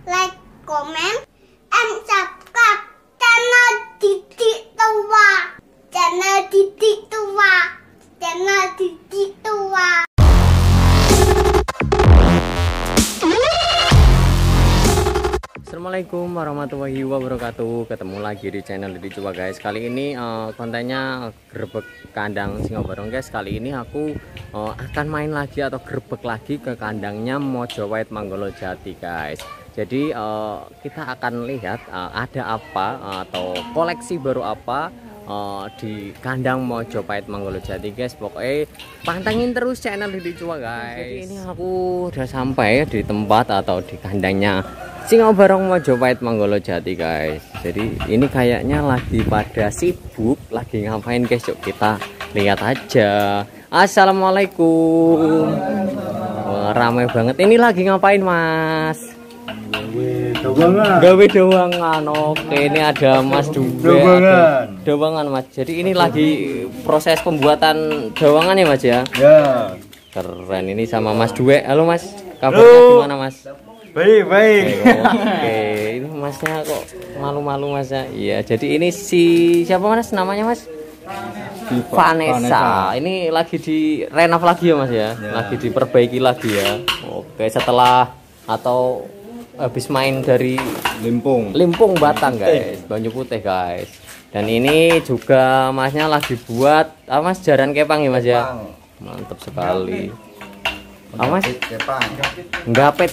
like, comment, and subscribe channel Didik Tua. Channel Didik Tua. Channel Didik Tua. Assalamualaikum warahmatullahi wabarakatuh. Ketemu lagi di channel Didik Tua guys. Kali ini kontennya gerbek kandang singa barong guys. Kali ini aku akan main lagi atau gerbek lagi ke kandangnya Mojowahit Manggolo Jati guys. Jadi kita akan lihat ada apa atau koleksi baru apa di kandang Mojowahit Manggolo Jati guys. Pokoknya pantengin terus channel Didik Tua guys. Jadi ini aku udah sampai di tempat atau di kandangnya singa barong Mojowahit Manggolo Jati guys. Jadi ini kayaknya lagi pada sibuk, lagi ngapain guys? Yuk kita lihat aja. Assalamualaikum. Wah, ramai banget. Ini lagi ngapain mas? Gawe doangan. Oke, ini ada Mas Dube. Doangan mas. Jadi ini lagi proses pembuatan doangan ya mas ya? Ya. Keren, ini sama Mas Due. Halo mas, kabarnya gimana mas? Baik. Oke, ini masnya kok malu-malu mas ya? Iya, jadi ini si siapa mas namanya mas? Vanessa. Ini lagi di renov lagi ya mas ya? Lagi diperbaiki lagi ya. Oke, setelah atau habis main dari Limpung Batang guys, Banyu Putih guys. Dan ini juga masnya lagi buat apa mas? Jaran kepang ya mas ya? Mantap sekali. Mas gapet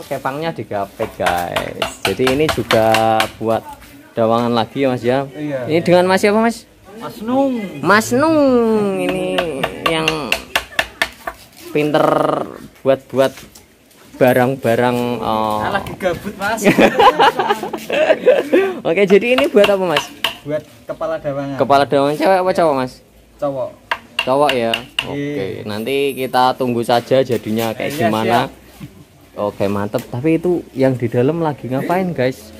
kepangnya digapet guys. Jadi ini juga buat dawangan lagi ya mas ya. Iya. Ini dengan mas siapa mas? Mas Nung ini yang pinter buat barang-barang lagi gabut mas. Oke, jadi ini buat apa mas? Buat kepala dawangan cewek apa cowok mas? Cowok ya. Oke, nanti kita tunggu saja jadinya kayak gimana. Oke, mantep. Tapi itu yang di dalam lagi ngapain guys?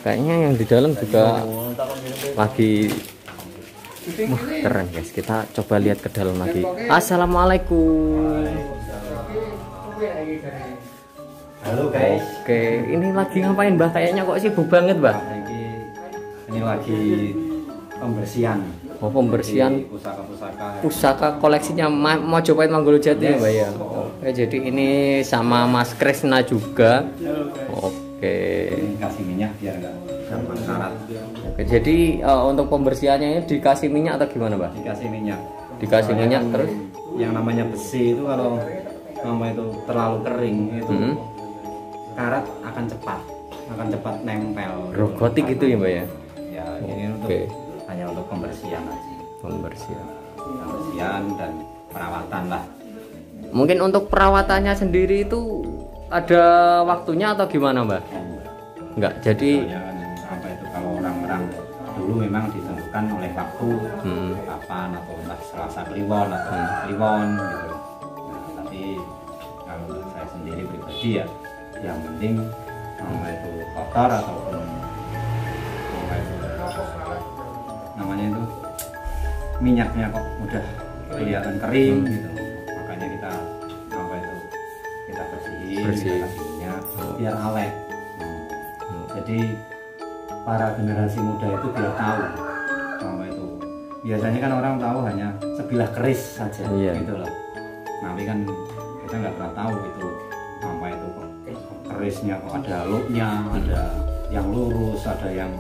Kayaknya yang di dalam juga lagi keren guys. Kita coba lihat ke dalam lagi. Assalamualaikum. Halo guys. Oke, ini lagi ngapain mbah? Kayaknya kok sibuk banget mbah. Ini lagi pembersihan. Oh, pembersihan pusaka koleksinya Mojowahit Manggolo Jati ya mbak ya. Oke, jadi ini sama Mas Krisna juga. Oke, kasih minyak biar enggak gampang karat. Oke, jadi untuk pembersihannya ini dikasih minyak atau gimana mbak? Dikasih minyak terus yang namanya besi itu kalau itu terlalu kering itu karat akan cepat nempel. Robotik gitu ya mbak ya? Ya, ini untuk hanya untuk pembersihan aja. Pembersihan dan perawatan lah. Mungkin untuk perawatannya sendiri itu ada waktunya atau gimana mbak? Enggak, jadi apa itu kalau orang-orang dulu memang ditentukan oleh waktu kapan atau entah Selasa Kliwon atau Kliwon gitu. Nah, tapi kalau saya sendiri pribadi ya yang penting itu kotor ataupun namanya itu minyaknya kok udah kelihatan kering gitu, makanya kita bersihin, kita kasih minyak biar awet. Jadi para generasi muda itu biar tahu itu biasanya kan orang tahu hanya sebilah keris saja gitu loh, tapi kan kita nggak pernah tahu itu kerisnya kok ada looknya, ada yang lurus, ada yang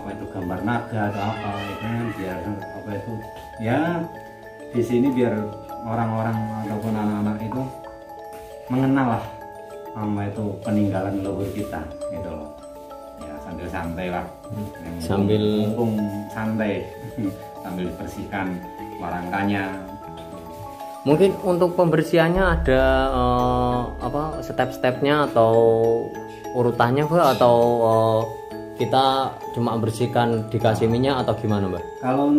itu gambar naga atau apa itu kan biar itu ya di sini biar orang-orang ataupun anak-anak itu mengenal lah itu peninggalan leluhur kita gitu loh ya, sambil santai lah sambil mumpung santai sambil bersihkan warangkanya. Mungkin untuk pembersihannya ada step-stepnya atau urutannya mbak, atau kita cuma bersihkan dikasih minyak atau gimana mbak? Kalau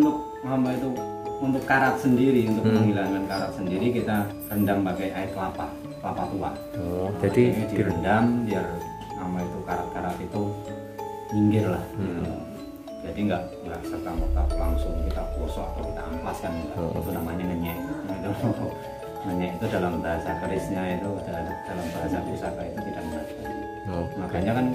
untuk karat sendiri, untuk menghilangkan karat sendiri kita rendam pakai air kelapa tua. Oh, jadi direndam biar itu karat-karat itu minggir lah. Jadi nggak serta-merta langsung kita gosok atau kita amplas kan, itu namanya ngenyek. Ngenyek itu dalam bahasa kerisnya itu, dalam bahasa pusaka itu tidak mengatakan. Makanya kan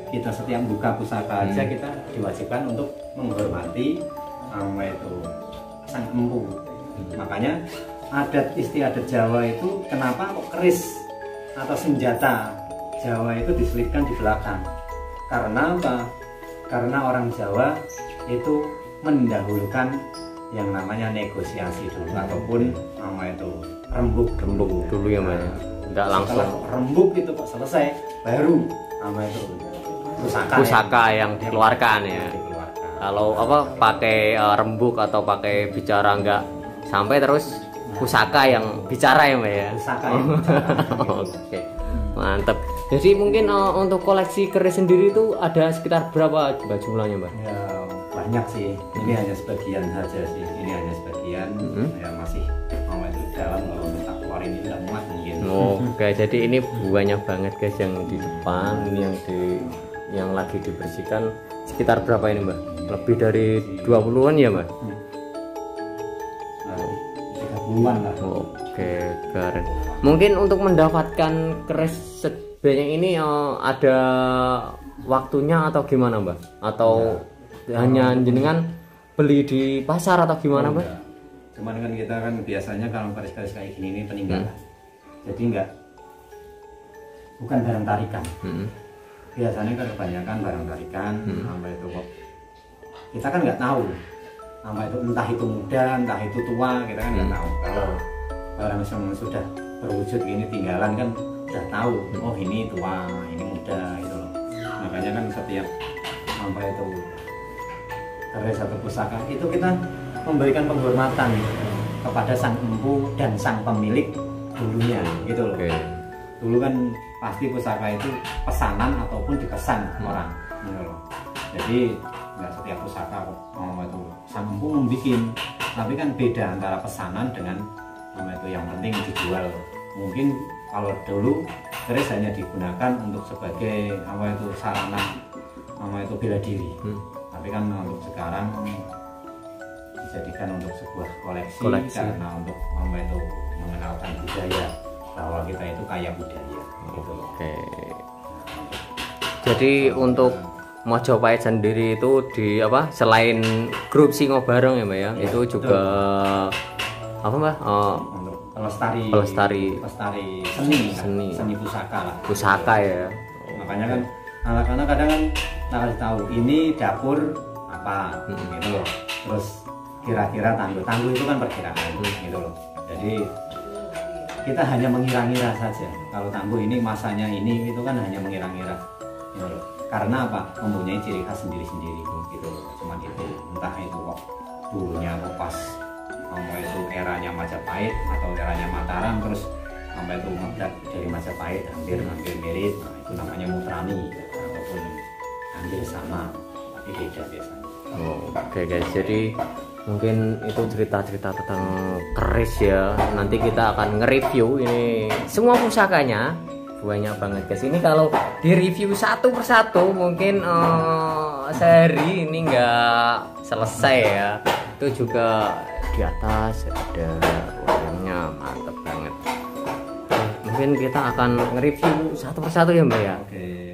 kita setiap buka pusaka aja kita diwajibkan untuk menghormati itu sang empu. Makanya adat istiadat Jawa itu kenapa kok keris atau senjata Jawa itu diselipkan di belakang? Karena apa? Karena orang Jawa itu mendahulukan yang namanya negosiasi dulu ataupun itu rembuk dulu ya Mbak. Enggak langsung rembuk itu kok selesai baru itu pusaka yang dikeluarkan ya. Kalau apa pakai rembuk atau pakai bicara enggak sampai terus pusaka yang bicara ya Mbak ya. Pusaka yang bicara. Oke. Mantap. Jadi mungkin untuk koleksi keris sendiri itu ada sekitar berapa Mbak jumlahnya Mbak? Ya banyak sih. Ini hanya sebagian saja sih. Ini hanya sebagian. Ya masih itu dalam kalau minta keluarin ini nggak muat mungkin. Oke, jadi ini banyak banget guys yang di depan, ini yang lagi dibersihkan. Sekitar berapa ini Mbak? Lebih dari 20-an ya Mbak? 30-an lah. Oke, keren. Mungkin untuk mendapatkan keris sebanyak ini ada waktunya atau gimana Mbak? Atau hanya jenengan beli di pasar atau gimana Mbak? Cuman kan kita kan biasanya kalau keris-keris kayak gini ini peninggalan. Jadi bukan barang tarikan. Biasanya kan kebanyakan barang tarikan, sampai itu kok kita kan nggak tahu, sampai itu entah itu muda, entah itu tua, kita kan nggak tahu. Kalau barang yang sudah berwujud ini tinggalan kan udah tahu, oh ini tua, ini muda, itu loh. Makanya kan setiap sampai itu keris atau pusaka itu kita memberikan penghormatan kepada sang empu dan sang pemilik dulunya, gitu loh. Dulu kan pasti pusaka itu pesanan ataupun dipesan orang, gitu loh. Jadi nggak setiap pusaka itu sang empu membikin, tapi kan beda antara pesanan dengan itu yang penting dijual. Mungkin kalau dulu keris hanya digunakan untuk sebagai itu sarana itu bela diri, tapi kan untuk sekarang dijadikan untuk sebuah koleksi. Karena untuk itu mengenalkan budaya bahwa kita itu kaya budaya, gitu loh. Jadi untuk Mojopahit sendiri itu di apa selain grup Singo Barong ya Mbak ya, itu juga apa Mbak? Untuk pelestari seni pusaka lah. Pusaka ya. Makanya kan anak-anak kadang kan tak kasih tahu ini dapur apa, gitu loh. Terus kira-kira tangguh itu kan perkiraan, gitu loh. Jadi kita hanya mengira-ngira saja. Kalau tangguh ini masanya ini itu kan hanya mengira-ngira, gitu loh. Karena apa? Mempunyai ciri khas sendiri-sendiri, gitu loh. Cuman itu entah itu kok dulunya kok pas itu eranya Majapahit atau eranya Mataram, terus sampai itu ngebrak dari Majapahit hampir mirip, itu namanya Mutrani ataupun hampir sama tapi beda biasanya. Oke guys, jadi mungkin itu cerita-cerita tentang keris ya. Nanti kita akan nge-review ini semua pusakanya, banyak banget guys. Ini kalau di review satu persatu mungkin sehari ini nggak selesai ya. Itu juga di atas ada wayangnya, mantap banget. Mungkin kita akan nge-review satu persatu ya Mbak ya.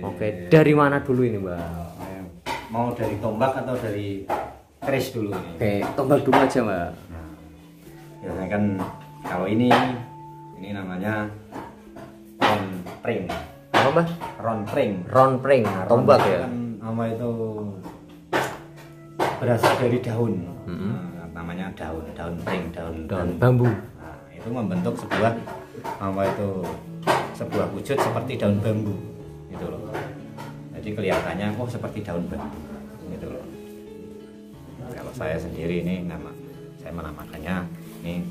Oke. Dari mana dulu ini Mbak? Mau dari tombak atau dari keris dulu nih? Oke, tombak dulu aja Mbak. Nah, biasanya kan kalau ini namanya ronpring. Apa Mbak? Ronpring, tombak ya. Kan nama itu berasal dari daun. Namanya daun pring, daun bambu. Nah, itu membentuk sebuah sebuah wujud seperti daun bambu, gitu loh. Jadi kelihatannya seperti daun bambu, gitu loh. Kalau saya sendiri ini saya menamakannya ini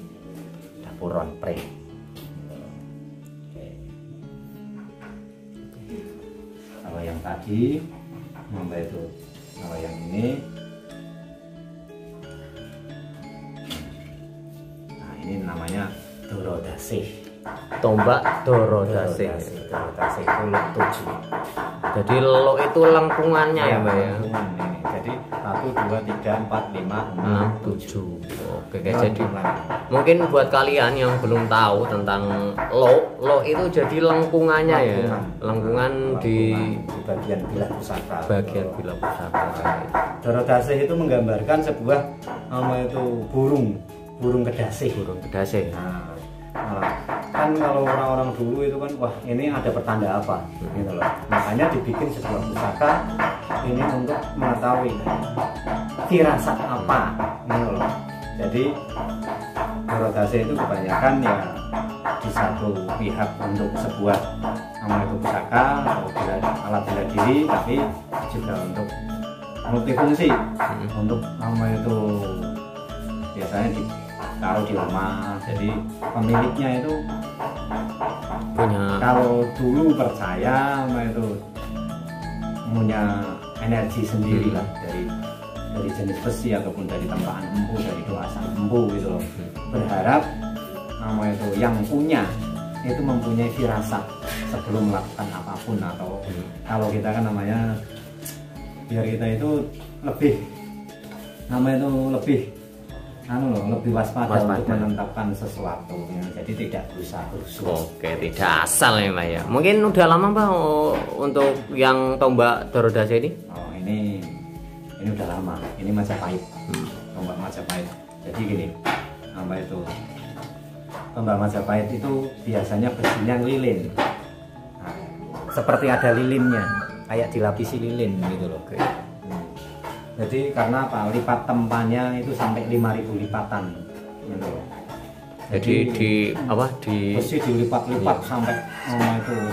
dapur ronpring. Kalau yang tadi kalau yang ini namanya Dorodasih. Tombak Dorodasih. Dorodasih itu lok 7. Jadi lok itu lengkungannya ya Mbak ya. Jadi Jadi 1, 2, 3, 4, 5, 6, 7. Oke guys, jadi mungkin buat kalian yang belum tahu tentang lo itu jadi lengkungannya ya, lengkungan di bagian bilah pusaka. Bagian bilah pusaka. Dorodasih itu menggambarkan sebuah itu burung kedasih. Burung kedasih. Nah, kan kalau orang-orang dulu itu kan wah ini ada pertanda apa gitu loh. Makanya dibikin sebuah pusaka ini untuk mengetahui firasat apa gitu loh. Jadi Dorodasih itu kebanyakan ya di satu pihak untuk sebuah itu pusaka atau alat bela diri, tapi juga untuk multifungsi untuk itu biasanya ditaruh di rumah. Jadi pemiliknya itu punya, kalau dulu percaya itu punya energi sendiri lah dari jenis besi ataupun dari tempaan empu, dari doasan empu gitu loh. Berharap itu yang punya itu mempunyai firasat sebelum melakukan apapun, atau kalau kita kan namanya biar kita itu lebih lebih waspada untuk menetapkan sesuatu ya. Jadi tidak berusaha khusus. Oke, tidak asal ya Mbak ya. Mungkin udah lama Mbak untuk yang tombak Dorodasih ini? Oh, ini udah lama. Ini Majapahit. Tombak Majapahit. Jadi gini, itu tombak Majapahit itu biasanya besinya lilin. Nah, seperti ada lilinnya, kayak dilapisi lilin gitu loh. Jadi karena apa? Lipat tempanya itu sampai 5.000 lipatan gitu loh. Jadi besi dilipat-lipat sampai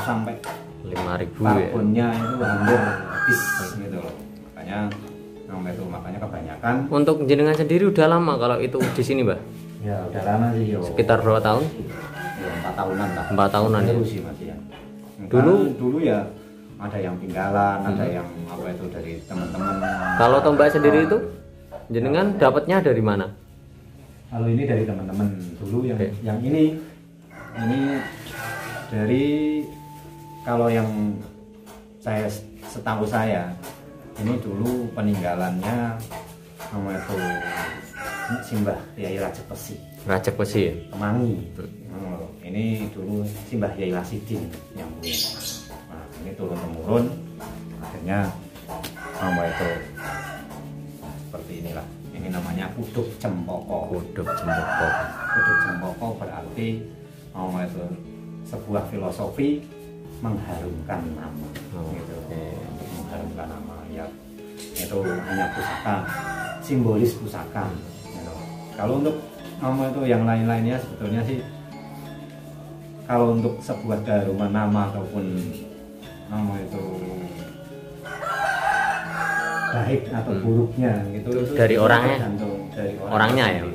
sampai 5.000 karbonnya itu hampir habis gitu loh. Makanya kebanyakan. Untuk jenengan sendiri udah lama kalau itu di sini Mbak? Ya udah lama sih yo. Sekitar berapa tahun? Ya 4 tahunan lah. 4 tahunan ya. Sih masih ya. Dulu ya ada yang tinggalan, ada yang itu dari teman-teman. Kalau tombak sendiri itu jenengan dapatnya dari mana? Kalau ini dari teman-teman dulu yang ini dari, kalau yang setahu saya ini dulu peninggalannya itu Simbah Yai Rajek Besi. Rajek Besi ya? Kemangi. Ini dulu Simbah Yai Lasidin yang punya. Ini turun-temurun, akhirnya itu seperti inilah. Ini namanya Kuduk Cempoko. Kuduk Cempoko. Kuduk Cempoko berarti itu sebuah filosofi mengharumkan nama. Gitu. Mengharumkan nama ya. Itu hanya pusaka, simbolis pusaka. Gitu. Kalau untuk itu yang lain-lainnya sebetulnya sih, kalau untuk sebuah daruman nama ataupun itu baik atau buruknya gitu itu dari orangnya, dari orangnya ya.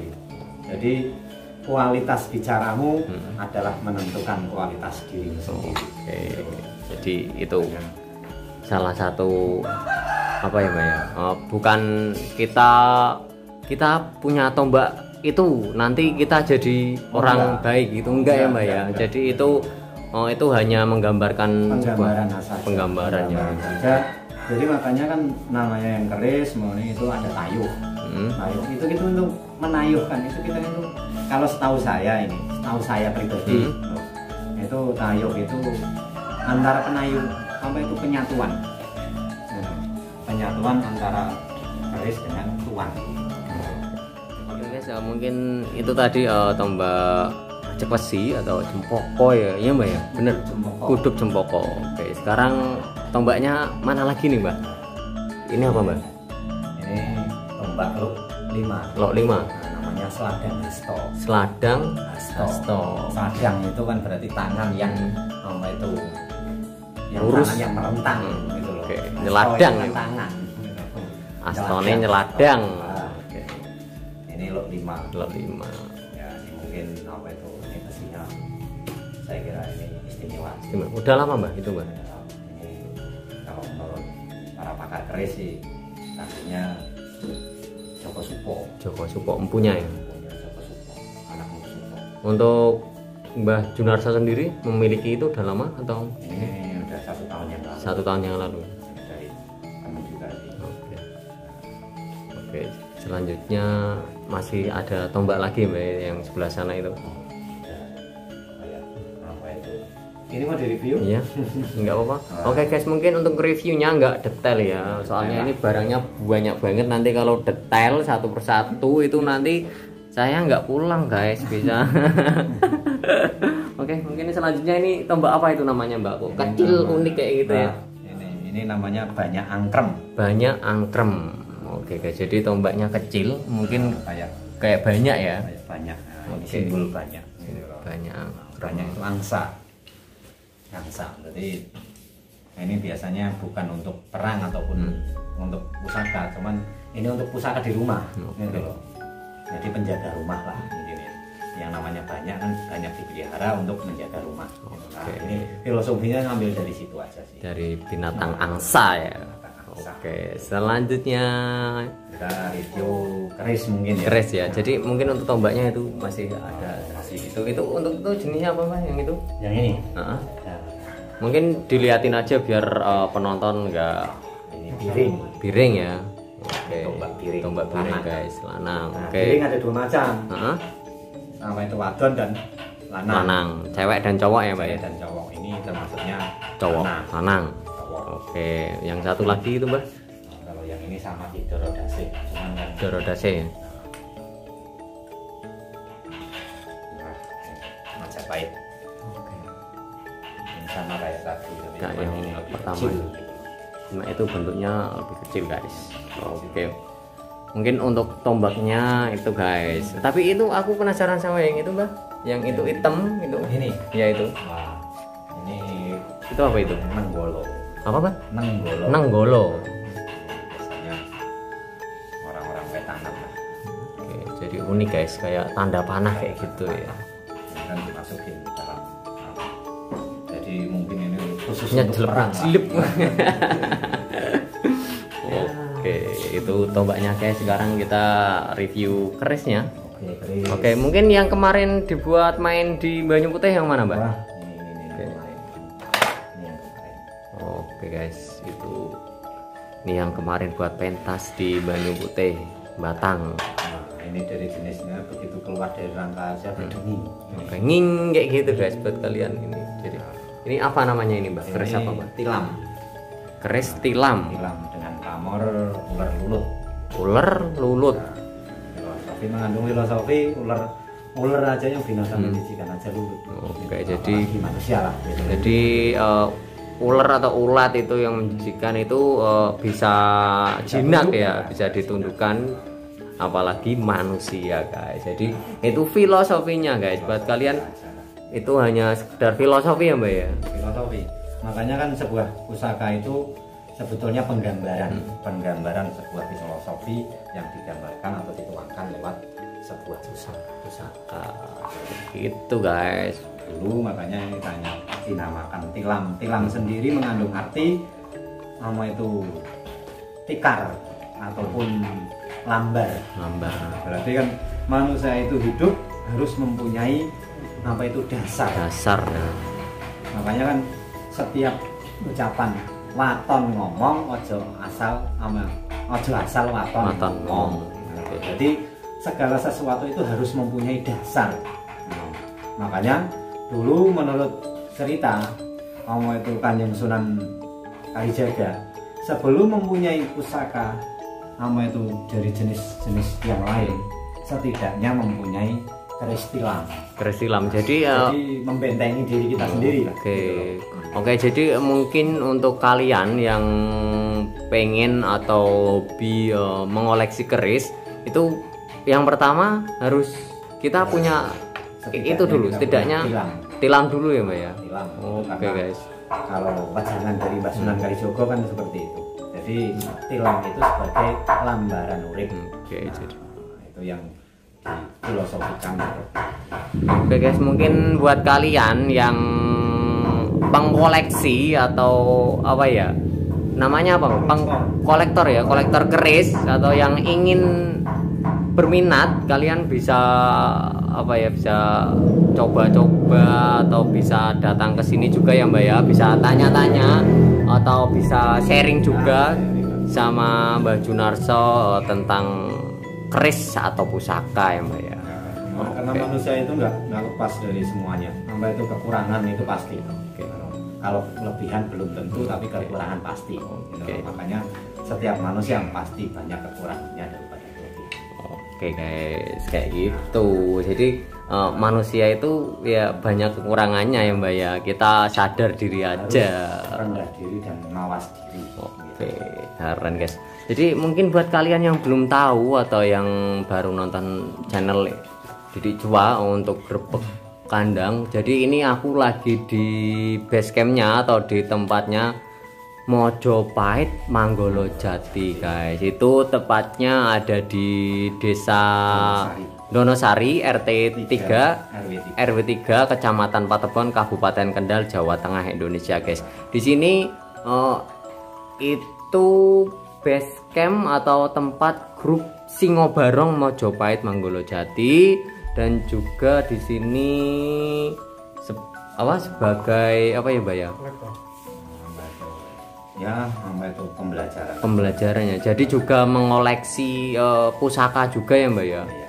Jadi kualitas bicaramu adalah menentukan kualitas dirimu sendiri. Oke. Jadi itu salah satu apa ya Mbak ya? Bukan kita punya tombak itu nanti kita jadi orang baik gitu, enggak ya Mbak ya. Jadi itu hanya menggambarkan penggambarannya saja. Jadi makanya kan namanya yang keris itu ada tayuh. Tayuh itu untuk menayuhkan. Itu kita itu kalau setahu saya pribadi itu tayuh itu antara penayuh sampai itu penyatuan antara keris dengan tuan. Oke guys, mungkin itu tadi tombak Rajek Besi atau Cempoko ya, iya Mbak ya, bener. Kuduk Cempoko. Oke, sekarang tombaknya mana lagi nih Mbak? Ini apa Mbak? Ini tombak Lok 5. Namanya Sladang Hasto. Sladang Hasto. Sladang itu kan berarti tangan yang itu lurus, yang merentang gitu loh. Oke, nyeladang ya. Tangan. Astone nyeladang. Oke. Ini Lok 5. Lok 5. Ya, ini mungkin itu ini besinya. Saya kira ini istimewa. Udah lama Mbak itu Mbak? Ini kalau menurut para pakar keris sih tadinya Joko Supo empunya ya. Joko Supo, anak Supo. Untuk Mbah Junarsa sendiri memiliki itu udah lama atau? Ini udah 1 tahun yang lalu. 1 tahun yang lalu. Dari teman juga sih. Oke. Oke, selanjutnya masih ada tombak lagi Mbak yang sebelah sana itu. Ini mau direview? Iya, nggak apa-apa. Oke guys, mungkin untuk reviewnya nggak detail ya, soalnya ini barangnya banyak banget. Nanti kalau detail satu persatu itu nanti saya nggak pulang guys, bisa. Oke, mungkin selanjutnya ini tombak apa itu namanya Mbak? Kok kecil unik kayak gitu ya? Ini namanya banyak angkrem. Banyak angkrem. Oke guys, jadi tombaknya kecil, mungkin kayak banyak ya? Banyak. Nah, Oke. Simbol banyak. Banyak Itu angsa. Jadi ini biasanya bukan untuk perang ataupun untuk pusaka, cuman ini untuk pusaka di rumah. Gitu loh. Jadi penjaga rumah lah intinya. Yang namanya banyak kan banyak dipelihara untuk menjaga rumah. Nah, ini filosofinya ngambil dari situ aja sih. dari binatang angsa ya. Oke, selanjutnya Kita review keris mungkin ya. keris ya. Jadi mungkin untuk tombaknya itu masih ada itu untuk itu jenisnya apa Mas yang itu? Yang ini. Heeh. Nah, Mungkin diliatin aja biar penonton nggak ini piring. piring ya. Oke. Tombak piring. Lanang guys, lanang. Nah, Oke. piring ada dua macam. Heeh. Sama itu wadon dan lanang. Lanang, cewek dan cowok ya Mbak ya? Dan cowok ini termasuknya Cowok, lanang. lanang. Cowok. Oke, yang satu lagi itu Mbak? Kalau yang ini sama di Dorodase, cuman kan Dorodase ya. Majapahit. Ini sama kayak tadi, tapi Kayak cuman yang ini lebih pertama. kecil. Nah, itu bentuknya lebih kecil guys. Oke. Mungkin untuk tombaknya itu guys. Tapi itu aku penasaran sama yang itu Mbak. Yang itu hitam itu. Ini. Ya itu. Wah, ini Itu apa itu? Nenggolo. Apa Mbak? Nenggolo. Nenggolo. Biasanya orang-orang Wetanam lah. Oke, jadi unik guys, kayak tanda panah kayak gitu ya. Ini kan dimasukin ke dalam. Jadi mungkin ini khusus Nya untuk perang. Pak. jelep. Oke, itu tombaknya guys. Sekarang kita review kerisnya. Oke, keris. Oke, mungkin yang kemarin dibuat main di Banyu Putih yang mana Mbak? Wah, ini yang kemarin. Ini yang kemarin. Oke guys, itu ini yang kemarin buat pentas di Banyu Putih Batang. Nah, ini dari jenisnya begitu keluar dari rangka aja berdenging. Oke, nging kayak gitu guys buat kalian ini. Jadi ini apa namanya ini Mbak? Keris apa Mbak? Tilam. Keris tilam. Tilam dengan pamor ular lulut. Ular lulut. Filosofi mengandung filosofi ular aja yang binatang menjijikan aja lulut. Oke, Apalagi jadi manusia lah. Gitu. Jadi ular atau ulat itu yang menjijikan itu bisa jinak ya, bisa ditundukkan, apalagi manusia guys. Jadi itu filosofinya guys, buat kalian itu hanya sekedar filosofi ya Mbak ya. Filosofi. Makanya kan sebuah pusaka itu sebetulnya penggambaran sebuah filosofi yang digambarkan atau dituangkan lewat sebuah pusaka. Gitu guys. Dulu makanya ini dinamakan tilam. Tilam sendiri mengandung arti nama itu tikar ataupun lambar. Lambar. Berarti kan manusia itu hidup harus mempunyai apa itu dasar. Dasar ya. Makanya kan setiap ucapan waton ngomong ojo asal waton ngomong. Oke. Jadi segala sesuatu itu harus mempunyai dasar. Makanya dulu menurut cerita itu Kanjeng Sunan Kalijaga sebelum mempunyai pusaka itu dari jenis-jenis yang lain setidaknya mempunyai keris tilam. Keris tilam. Jadi membentengi diri kita sendiri lah. Oke. Oke, jadi mungkin untuk kalian yang pengen atau hobi mengoleksi keris itu yang pertama harus kita punya itu dulu, setidaknya tilam dulu ya Mbak ya. Tilam. Oke guys. Kalau wajangan dari Mbah Sunan Kalijogo kan seperti itu. Jadi tilam itu sebagai lambaran urip. Oke, jadi Itu yang difilosofikan. oke guys, mungkin buat kalian yang pengkoleksi atau apa ya namanya apa, pengkolektor ya, kolektor keris atau yang ingin berminat, kalian bisa apa ya, bisa coba-coba atau bisa datang ke sini juga ya Mbak ya, bisa tanya-tanya atau bisa sharing juga sama Mbah Junarso tentang keris atau pusaka ya Mbak ya. Karena manusia itu nggak lepas dari semuanya, sampai itu kekurangan itu pasti. Kalau kelebihan belum tentu, tapi kekurangan pasti. Makanya setiap manusia yang pasti banyak kekurangannya daripada kelebihan. Oke guys, kayak gitu. Jadi manusia itu ya banyak kekurangannya ya Mbak ya. Kita sadar diri aja. Rendah diri dan mawas diri. Oke, keren guys. Jadi mungkin buat kalian yang belum tahu atau yang baru nonton channel Didik Cua untuk grebek kandang. Jadi ini aku lagi di base campnya atau di tempatnya Mojopahit Manggolo Jati guys. Itu tepatnya ada di desa Donosari RT 3 RW 3 Kecamatan Patebon Kabupaten Kendal Jawa Tengah Indonesia guys. Di sini itu base camp atau tempat grup Singobarong Mojopahit Manggolo Jati. Dan juga di sini sebagai apa ya Mbak ya? Ya, itu pembelajaran. Pembelajarannya. Jadi juga mengoleksi pusaka juga ya Mbak ya? Iya.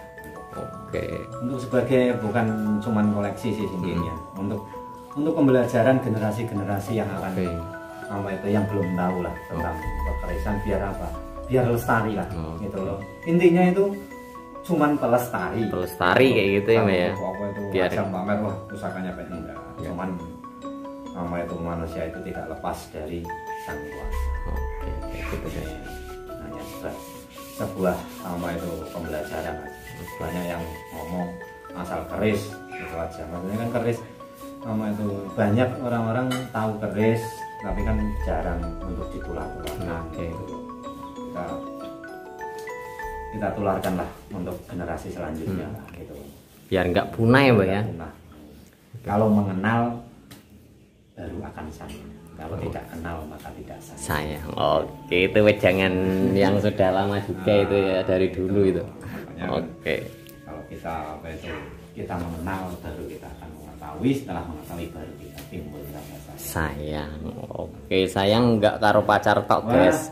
Oke. Untuk sebagai bukan cuman koleksi sih intinya. Untuk pembelajaran generasi-generasi yang akan itu yang belum tahu lah tentang kekerisan, biar apa? Biar lestari lah gitu loh. Intinya itu cuman pelestari kayak gitu ya Mbak ya. Biar pamer wah pusakanya kayak enggak. Cuman itu manusia itu tidak lepas dari sang kuasa. Oke, kayak gitu guys. Hanya sebuah itu pembelajaran. Banyak yang ngomong asal keris itu aja. Maksudnya kan keris itu banyak orang-orang tahu keris tapi kan jarang untuk ditular-tularkan. Kita tularkan lah untuk generasi selanjutnya gitu. Biar nggak punah ya Mbak ya. Kalau mengenal baru akan sayang. Kalau tidak kenal maka tidak sayang. Oke, itu wejangan yang sudah lama juga itu ya, dari dulu itu. Oke. Kalau kita kita mengenal baru kita akan mengetahui, setelah mengetahui baru kita timbul rasa sayang. Oke, sayang nggak karo pacar tok guys.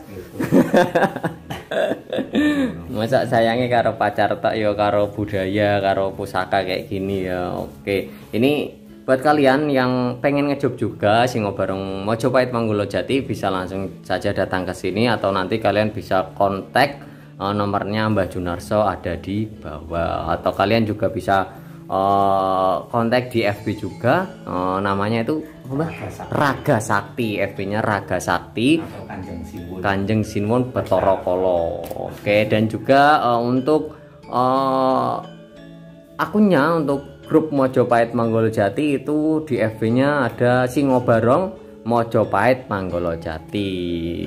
Masa sayangnya karo pacar tok ya, karo budaya, karo pusaka kayak gini ya. Oke, ini buat kalian yang pengen ngejob juga Singobarong Mojopahit Manggolo Jati, bisa langsung saja datang ke sini atau nanti kalian bisa kontak nomornya Mbah Junarso ada di bawah, atau kalian juga bisa kontak di FB juga, namanya itu Raga Sakti, FB-nya Raga Sakti Kanjeng Sinwon Bathara Kala. Oke, dan juga untuk akunnya untuk grup Mojopahit Manggolo Jati itu di FB-nya ada Singobarong Mojopahit Manggolo Jati.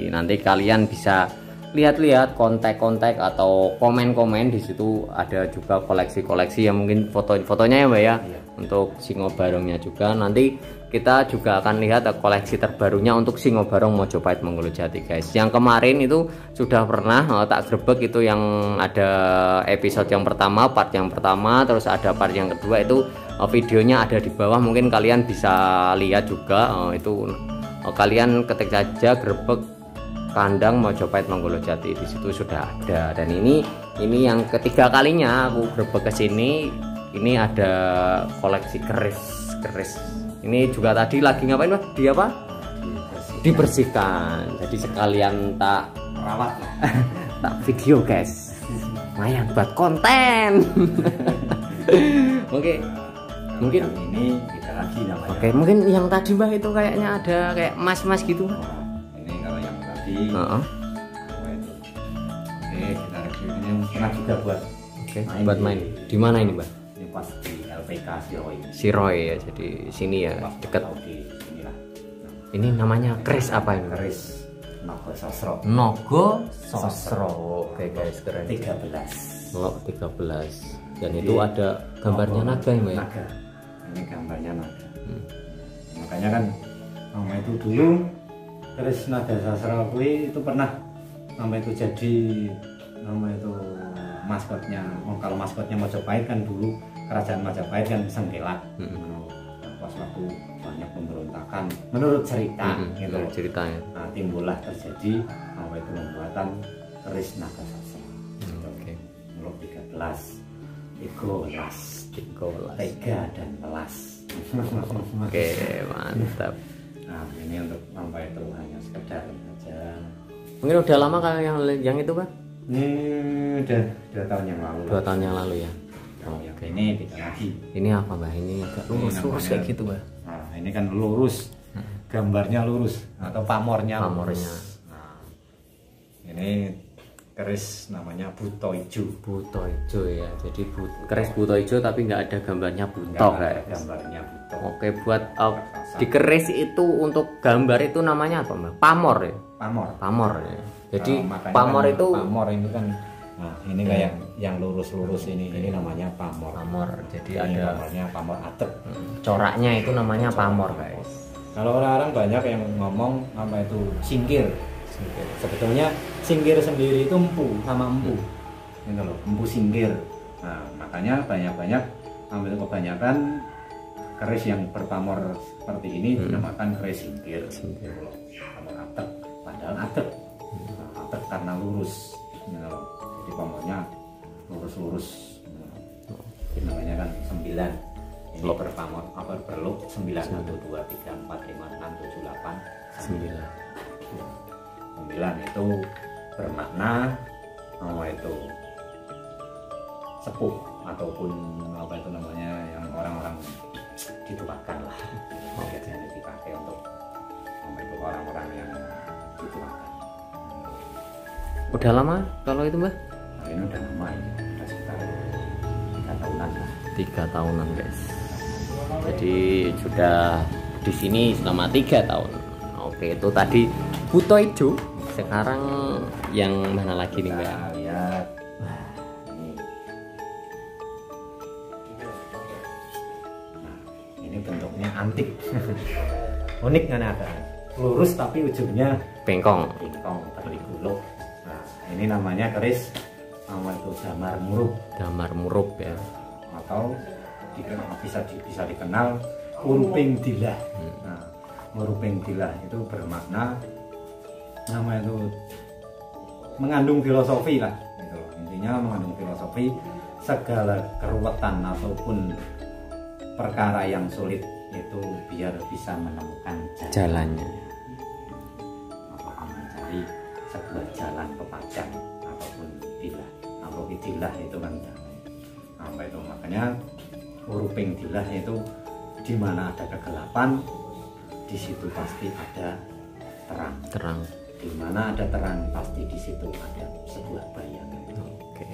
Nanti kalian bisa lihat-lihat, kontak-kontak atau komen-komen di situ. Ada juga koleksi-koleksi yang mungkin foto-fotonya ya Mbak ya. Untuk Singobarongnya juga nanti kita juga akan lihat koleksi terbarunya untuk Singobarong Mojopahit Manggolo Jati guys. Yang kemarin itu sudah pernah tak grebek, itu yang ada episode yang pertama, part yang pertama, terus ada part yang kedua, itu videonya ada di bawah, mungkin kalian bisa lihat juga. Itu kalian ketik saja grebek kandang Mojopahit Manggolo Jati, di situ sudah ada. Dan ini yang ketiga kalinya aku grebek ke sini. Ini ada koleksi keris. Ini juga tadi lagi ngapain Pak? Di apa? Dibersihkan. Jadi sekalian tak rawat tak video guys. Lumayan buat konten. Mungkin ini kita lagi namanya. Oke, mungkin yang tadi Mbak itu kayaknya ada kayak mas-mas gitu. Ini kalau yang tadi. Oke, kita review ini pernah juga buat buat main. Di mana ini Mbak? Ini pas di LPK Siroy ya, jadi sini ya, dekat. Ini namanya keris apa ini? Keris Nogo Sosro. Oke guys, keren. 13. 13. Dan itu ada gambarnya naga ya Mbak ya? Naga. Ini gambarnya naga. Makanya kan nama itu dulu keris naga sastra itu pernah nama itu jadi nama itu maskotnya. Kalau maskotnya Majapahit kan dulu kerajaan Majapahit kan Sengkelak. pas waktu banyak pemberontakan menurut cerita gitu. Ceritanya. Nah, timbullah terjadi apa itu pembuatan keris naga sasa. Oke. Muluk 13, 13, tega dan telas. Oke, mantap. Nah, ini untuk apa itu hanya sekedar aja. Mungkin udah lama kalau yang itu Pak? Ini udah 2 tahun yang lalu. 2 tahun yang lalu ya. Yang ini tidak lagi. Ini apa Mbak? Ini agak lurus kayak gitu Mbak. Nah, ini kan lurus, gambarnya lurus atau pamornya. Pamornya. Nah, ini keris namanya buto ijo. Buto ijo ya. Jadi keris buto ijo tapi nggak ada gambarnya buto guys. Gambarnya buto. Oke, buat di keris itu untuk gambar itu namanya apa Mbak? Pamor ya. Pamor ya. Jadi pamor kan, itu pamor ini kan. Nah, ini kayak yang lurus-lurus ini namanya pamor. Jadi Ini ada namanya pamor atep. coraknya itu namanya pamor guys. Kalau orang-orang banyak yang ngomong apa itu singkir. Sebetulnya singkir sendiri itu empu sama empu. Gitu loh, empu singkir. Nah, makanya banyak-banyak ambil kebanyakan keris yang berpamor seperti ini dinamakan keris singkir. Gitu loh. Pamor atep, padahal atep. Nah, atep karena lurus. Gitu loh. Jadi pamornya lurus-lurus. Namanya kan 9. Ini berpamor apa berluk 9 1 2 3 4 5 6 7 8 9 itu bermakna itu sepuh ataupun apa itu namanya yang orang-orang dituakan lah. Biasanya dipakai untuk itu orang-orang yang dituakan. Udah lama kalau itu Mbak? Nah, ini udah lama ini, udah sekitar 3 tahunan lah. 3 tahunan guys. Jadi sudah di sini selama 3 tahun. Oke, itu tadi buto ijo. Sekarang yang mana lagi nih Mbak? Kita lihat. Nah, ini bentuknya antik. Unik kan ada. Lurus tapi ujungnya Bengkong. berligulung. Nah, ini namanya keris nama itu damar murub. Damar murub ya. Atau bisa dikenal uruping dilah. Nah, uruping dilah itu bermakna nama itu mengandung filosofi lah gitu. Intinya mengandung filosofi segala keruwetan ataupun perkara yang sulit itu biar bisa menemukan Jalannya. ataupun mencari sebuah jalan pepanjang ataupun dilah atau dilah itu kan apa itu makanya uruping dilah itu di mana ada kegelapan di situ pasti ada terang. Di mana ada terang pasti di situ ada sebuah bayangan. Oke.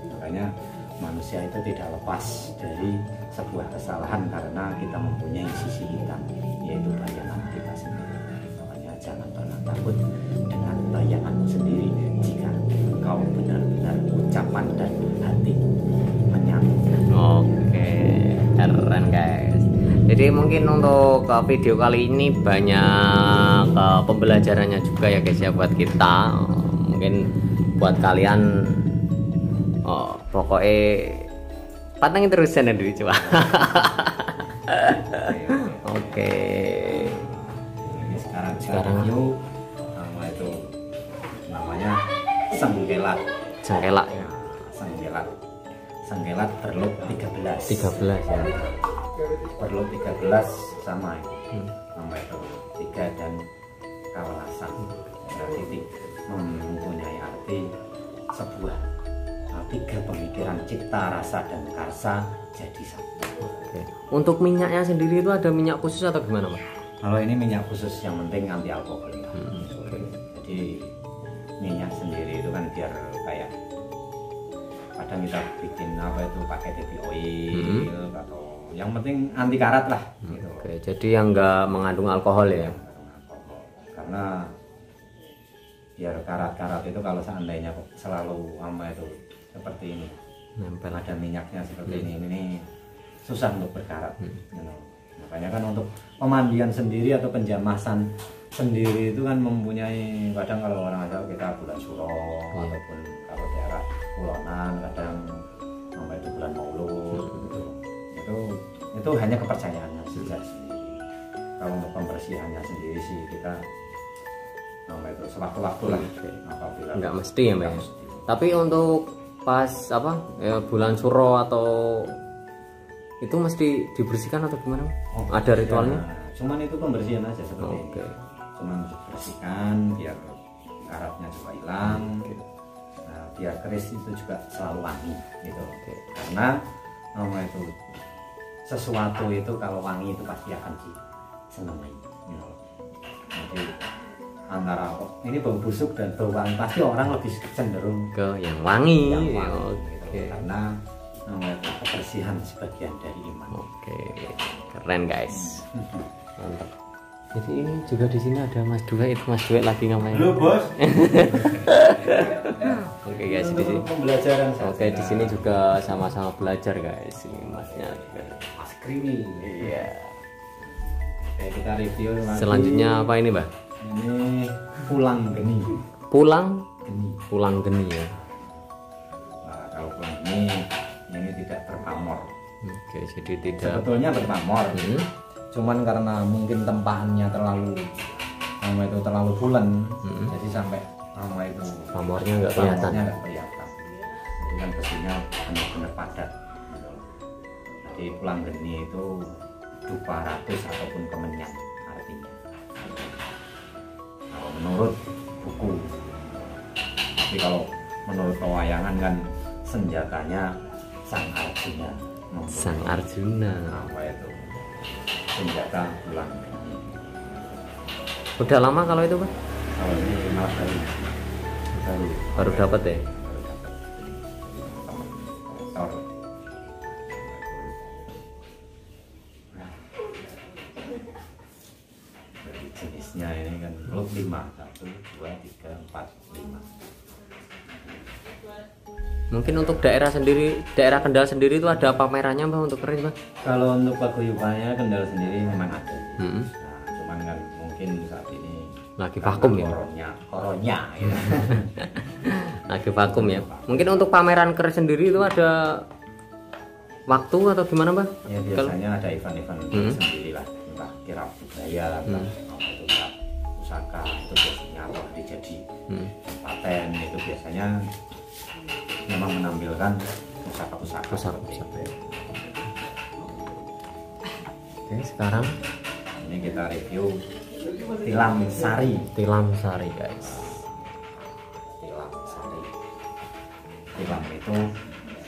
Makanya manusia itu tidak lepas dari sebuah kesalahan karena kita mempunyai sisi hitam yaitu bayangan kita sendiri. Makanya jangan pernah takut dengan bayanganmu sendiri jika engkau benar-benar ucapan dan hati menyatu. Oke, keren guys. Jadi mungkin untuk video kali ini banyak pembelajarannya juga ya guys ya buat kita. Mungkin buat kalian pokoknya pantengin terus channel dulu coba. Oke. Ini sekarang yuk itu namanya sengkelat. Sengkelat berluk 13 ya. Berluk 13 sama nama itu 3 dan kawalasan. Berarti mempunyai arti sebuah 3 pemikiran cipta, rasa dan karsa jadi satu. Oke. Untuk minyaknya sendiri itu ada minyak khusus atau gimana Pak? Kalau ini minyak khusus yang penting anti alkohol ya. Jadi minyak sendiri itu kan biar kayak kadang kita bikin apa itu pakai baby oil atau yang penting anti karat lah gitu. Oke, jadi yang enggak mengandung alkohol ya. Karena biar karat-karat itu kalau seandainya selalu itu seperti ini Nempel ada minyaknya seperti ini susah untuk berkarat. Makanya kan untuk pemandian sendiri atau penjamasan sendiri itu kan mempunyai kadang kalau orang asal kita bulan Suro ataupun kalau daerah Kulonan kadang itu bulan Maulud gitu. Itu itu hanya kepercayaannya saja sendiri. Kalau untuk pembersihannya sendiri sih kita itu sewaktu-waktu lah. Apabila nggak mesti ya Mbak. Tapi untuk pas apa ya, bulan suro atau itu mesti dibersihkan atau gimana? Ada ritualnya? Ya, cuman itu pembersihan aja seperti ini. Cuman bersihkan biar karatnya juga hilang. Nah, biar keris itu juga selalu wangi gitu. Karena itu sesuatu itu kalau wangi itu pasti akan disenangi gitu. Jadi antara ini bau busuk dan bau wangi pasti orang lebih cenderung ke yang wangi, gitu. Karena itu kebersihan sebagian dari iman. Keren guys. Mantap. Jadi ini juga di sini ada Mas Duet. Mas Duet lagi ngapain? Halo bos. Oke guys, di sini pembelajaran. Di sini juga sama-sama belajar guys. Ini Masnya Mas Krimi. Iya. Oke, kita review lagi. Selanjutnya apa ini Mbak? Ini pulang geni. Pulang geni ya. Nah, kalau pulang geni ini tidak berpamor. Oke, jadi tidak. Sebetulnya berpamor. Cuman karena mungkin tempahannya terlalu bulan, jadi sampai itu pamornya nggak kelihatan. Jadi kan besinya benar-benar padat. Jadi pulang geni itu dupa ratus ataupun kemenyan artinya. Kalau menurut buku, tapi kalau menurut pewayangan kan senjatanya Sang Arjuna. Sang Arjuna. Apa itu? Senjata pulang geni. Udah lama kalau itu Pak? Kalau ini malah baru dapat ya? Jenisnya ini kan lot 5, 1, 2, 3, 4, 5. Mungkin untuk daerah Kendal sendiri itu ada pamerannya Mbak untuk keris Mbak? Kalau untuk paguyubannya Kendal sendiri memang ada. Nah, cuman kan mungkin saat ini lagi vakum ya? Koronya ya. Lagi vakum ya. Mungkin untuk pameran keris sendiri itu ada waktu atau gimana Mbak? Ya biasanya ada event-event sendiri lah, entah kirap budaya, entah pusaka itu biasanya atau jadi paten itu biasanya memang menampilkan pusaka-pusaka. Oke, sekarang ini kita review tilam sari guys. Tilam itu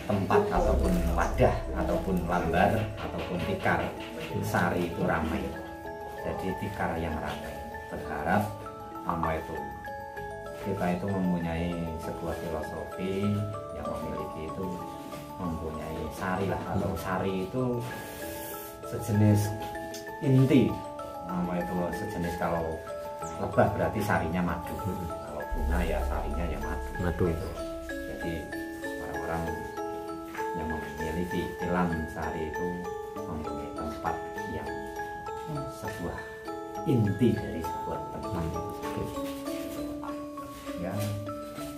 tempat ataupun wadah ataupun lambar ataupun tikar. Sari itu ramai, jadi tikar yang ramai. Berharap itu kita itu mempunyai sebuah filosofi yang memiliki itu mempunyai sari lah, atau sari itu sejenis inti. Itu sejenis, kalau lebah berarti sarinya madu, kalau bunga ya sarinya ya madu itu. Jadi orang-orang yang memiliki tilam sari itu mempunyai tempat yang sebuah inti dari sebuah tempat itu. Ya,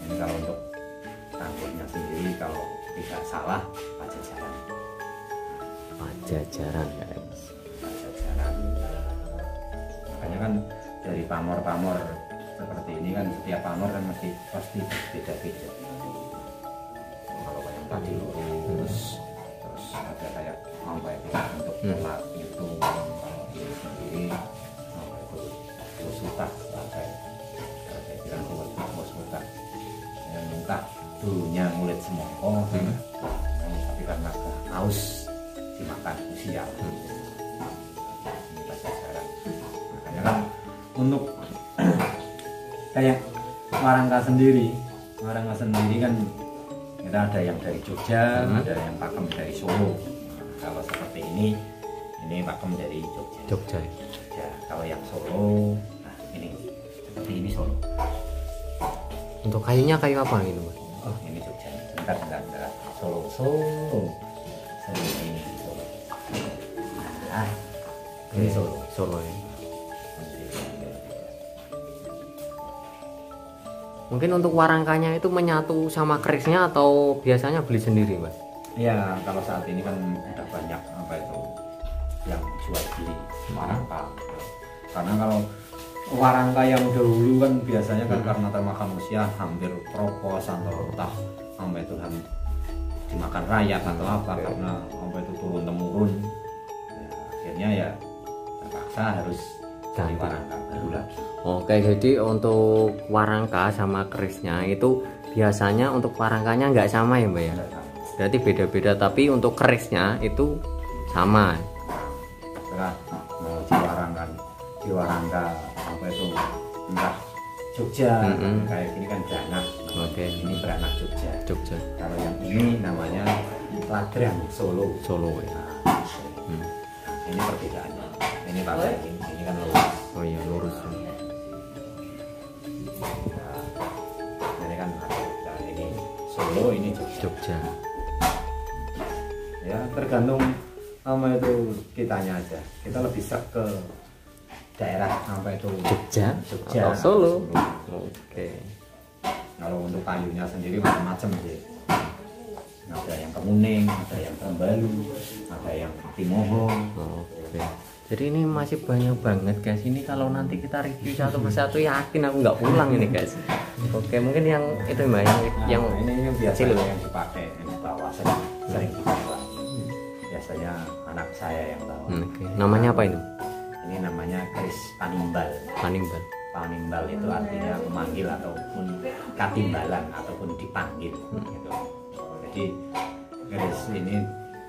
ini kalau untuk tanggungnya sendiri kalau tidak salah Pajajaran guys. Pajajaran. Makanya kan dari pamor-pamor seperti ini kan setiap pamor kan pasti beda-beda. Kalau yang tadi lurus, terus ada kayak untuk pelak itu, kalau ini sendiri itu suka pakai bilang bos suka yang muka dulunya ngulit semongko, tapi karena haus dimakan usia. Ini pajajaran. Makanya kan untuk kayak warangka sendiri kan kita ada yang dari Jogja, ada yang pakem dari Solo. Kalau seperti ini pakem dari Jogja. Kalau yang Solo, nah ini seperti ini Solo. Untuk kayunya kayu apa gitu Mas? Oh ini Jogja. Bentar. Solo ini Solo. Nah, ini Solo ya. Mungkin untuk warangkanya itu menyatu sama kerisnya atau biasanya beli sendiri Mas? Ya kalau saat ini kan udah banyak Karena kalau warangka yang dahulu kan biasanya kan karena termakan usia hampir kropos atau entah sampai itu dimakan rakyat atau apa, karena sampai itu turun temurun ya, akhirnya ya terpaksa harus cari warangka baru lagi. Oke, jadi untuk warangka sama kerisnya itu biasanya untuk warangkanya nggak sama ya Mbak ya? Berarti beda-beda, tapi untuk kerisnya itu sama. Setelah mau di warangka apa itu entah Jogja, kayak gini kan beranak. Oke. Ini beranak Jogja. Jogja. Kalau yang ini namanya Ladrang Solo. Solo ya. Ini perbedaannya. Ini pakai ini kan lurus. Oh iya, lurus. Ini kan ini Solo, ini Jogja. Ya tergantung sama itu kitanya aja. Kita lebih serk ke daerah apa itu Jogja atau Solo. Oke. Kalau untuk kayunya sendiri macam-macam sih. Ada yang kemuning, ada yang Tembalu, ada yang Timoho. Oke. Jadi ini masih banyak banget guys. Ini kalau nanti kita review satu persatu yakin aku nggak pulang ini guys. Oke, mungkin yang itu Mbak yang ini biasa kecil yang dipakai yang dibawa sering dibawa. Biasanya anak saya yang bawa. Oke. Namanya apa ini? Ini namanya keris panimbal. Panimbal. Panimbal itu artinya memanggil ataupun katimbalan ataupun dipanggil gitu. Jadi keris ini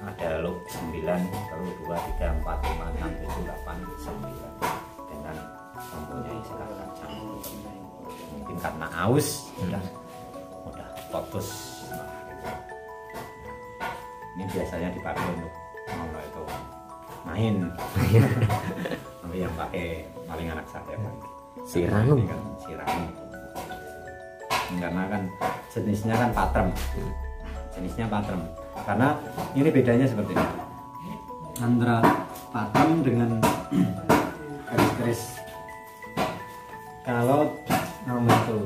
ada log 9, lalu 2, 3, 4, 5, 6, 7, 8, 9 dengan mempunyai sekarang canggih. Mungkin karena aus udah putus. Ini biasanya dipakai untuk itu main. Tapi yang pakai paling anak saya kan Siranu. Siranu. Karena kan jenisnya kan patrem. Jenisnya patrem. Karena ini bedanya seperti ini. Antara patrem dengan keris-keris. Kalau nama itu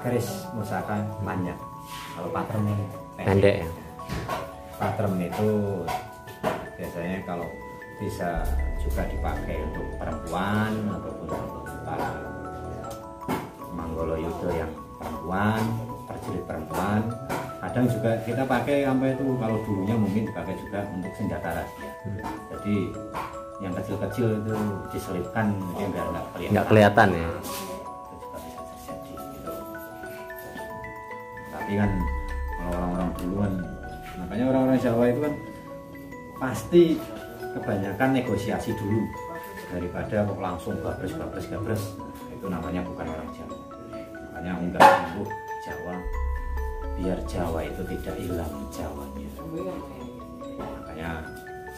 keris musaka panjang. Kalau patrem ini Pendek ya. Patrem itu biasanya kalau bisa juga dipakai untuk perempuan ataupun para Manggoloyuda yang perempuan, prajurit perempuan. Kadang juga kita pakai sampai itu kalau dulunya mungkin dipakai juga untuk senjata rahasia. Jadi yang kecil-kecil itu diselipkan dia biar nggak kelihatan ya. Itu juga bisa terjadi gitu. Tapi kan kalau orang-orang dulu kan, makanya orang-orang Jawa itu kan pasti kebanyakan negosiasi dulu daripada kok langsung gabres. Itu namanya bukan orang Jawa. Makanya enggak sembuh Jawa, biar Jawa itu tidak hilang Jawanya. Makanya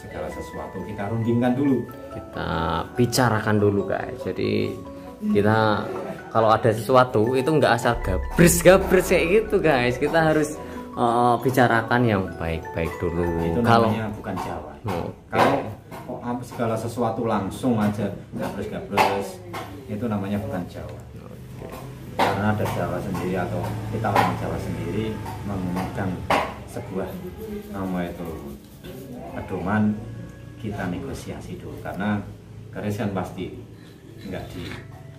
segala sesuatu kita rundingkan dulu, Kita bicarakan dulu guys. Jadi kita kalau ada sesuatu itu nggak asal gabres kayak gitu guys. Kita harus bicarakan yang baik-baik dulu. itu Kalau namanya bukan Jawa. Kalau segala sesuatu langsung aja gabres itu namanya bukan Jawa. Karena ada Jawa sendiri atau kita orang Jawa sendiri memegang sebuah nama itu pedoman, kita negosiasi dulu. Karena keris kan pasti enggak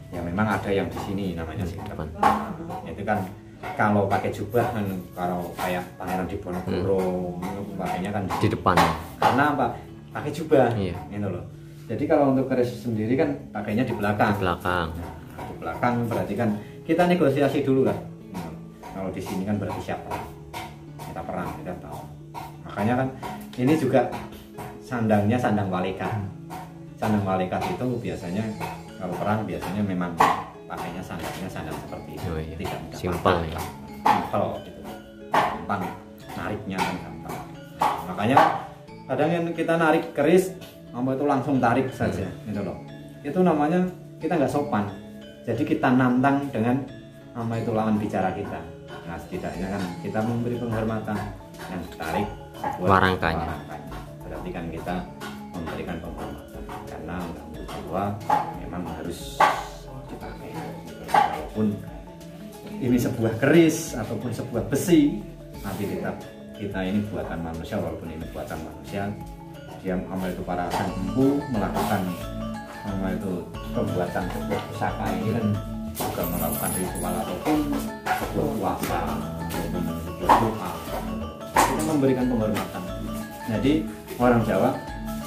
ya memang ada yang di sini namanya sikap. Itu kan kalau pakai jubah kan, kalau kayak Pangeran Diponegoro pakainya kan di depan. karena apa? Pakai jubah. Iya. Gitu loh. Jadi kalau untuk keris sendiri kan pakainya di belakang. Di belakang. Nah, di belakang berarti kan kita negosiasi dulu kan. Kalau di sini kan berarti siapa? Kita perang, kita tahu. Makanya kan ini juga sandangnya sandang walekat. Sandang walekat itu biasanya kalau perang biasanya memang pakainya sandang seperti itu. Oh, iya. Tidak mudah Simpel patah. ya. Simpel gitu. Gampang nariknya kan gampang. Makanya kadang yang kita narik keris itu langsung tarik saja gitu loh. Itu namanya kita nggak sopan. Jadi kita nantang dengan itu lawan bicara kita. Nah setidaknya kan kita memberi penghormatan. Yang tarik Warangkanya. Berarti kan kita memberikan penghormatan. Karena untuk Jawa memang harus dipakai. Walaupun ini sebuah keris ataupun sebuah besi, nanti kita ini buatan manusia, walaupun ini buatan manusia, dia amal itu para sang empu melakukan sama itu pembuatan sebuah pusaka ini kan juga melakukan ritual ataupun sebuah puasa ataupun sebuah doa, kita memberikan penghormatan. Jadi orang Jawa